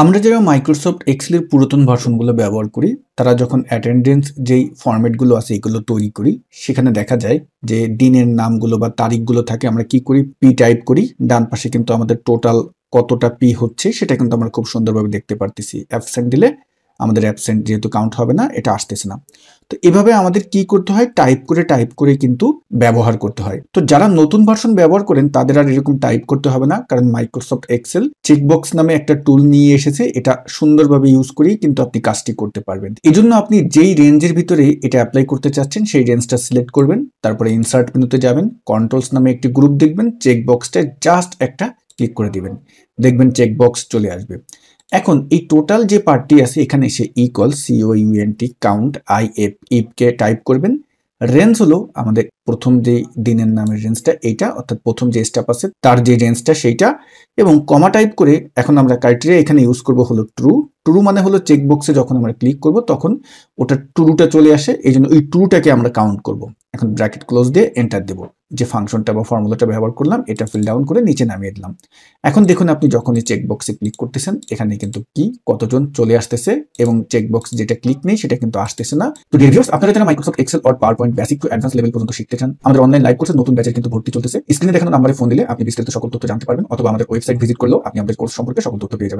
আমরা যারা মাইক্রোসফট এক্সেলের পুরাতন ভার্সনগুলো ব্যবহার করি, তারা যখন অ্যাটেন্ডেন্স যেই ফরম্যাটগুলো আছে এগুলো তৈরি করি, সেখানে দেখা যায় যে দিনের নামগুলো বা তারিখগুলো থাকে আমরা কি করি পি টাইপ করি। ডান পাশে কিন্তু আমাদের টোটাল কতটা পি হচ্ছে সেটা কিন্তু আমরা খুব সুন্দরভাবে দেখতে পারতেছি। অ্যাবসেন্ট দিলে আমাদের অ্যাবসেন্ট যেহেতু কাউন্ট হবে না, এটা আসতেছে না। তো এভাবে আমাদের কি করতে হয়, টাইপ করে কিন্তু ব্যবহার করতে হয়। তো যারা নতুন ভার্সন ব্যবহার করেন তাদের আর এরকম টাইপ করতে হবে না, কারণ মাইক্রোসফট এক্সেল চেকবক্স নামে একটা টুল নিয়ে এসেছে। এটা সুন্দরভাবে ইউজ করেই কিন্তু আপনি কাজটি করতে পারবেন। এই জন্য আপনি যেই রেঞ্জের ভিতরে এটা অ্যাপ্লাই করতে চাচ্ছেন সেই রেঞ্জটা সিলেক্ট করবেন, তারপরে ইনসার্ট মেনুতে যাবেন, কন্ট্রোলস নামে একটি গ্রুপ দেখবেন, চেকবক্সটা জাস্ট একটা ক্লিক করে দিবেন, দেখবেন চেকবক্স চলে আসবে। এখন এই টোটাল যে পার্টটি আছে এখানে এসে equal COUNT count IF K type করবেন। রেঞ্জ হলো আমাদের প্রথম যে দিনের নামের রেঞ্জটা এইটা, অর্থাৎ প্রথম যে স্টেপ আছে তার যে রেঞ্জটা সেইটা, এবং কমা টাইপ করে এখন আমরা ক্রাইটেরিয়া এখানে ইউজ করব হলো ট্রু। ট্রু মানে হলো চেকবক্সে যখন আমরা ক্লিক করব তখন ওটা ট্রুটা চলে আসে, এই জন্য ওই ট্রুটাকে আমরা কাউন্ট করব। এখন ব্র্যাকেট ক্লোজ দিয়ে এন্টার দেব, যে ফাংশনটা বা ফর্মুলাটা ব্যবহার করলাম এটা ফিল ডাউন করে নিচে নামিয়ে দিলাম। এখন দেখুন আপনি যখনই চেকবক্সে ক্লিক করতেছেন এখানে কিন্তু কি কতজন চলে আসতেছে, এবং চেকবক্স যেটা ক্লিক নেই সেটা কিন্তু আসতেছে না। তো রিভিউয়ার্স, আপনারা যারা Microsoft Excel or PowerPoint basic to advance level পর্যন্ত শিখতে চান, আমাদের অনলাইন লাইভ কোর্সে নতুন ব্যাচের কিন্তু ভর্তি চলতেছে। স্ক্রিনে দেখানো নাম্বারে ফোন দিলে আপনি বিস্তারিত সকল তথ্য জানতে পারবেন, অথবা আমাদের ওয়েবসাইট ভিজিট করলেও আপনি আমাদের কোর্স সম্পর্কে সকল তথ্য পেয়ে যাবেন।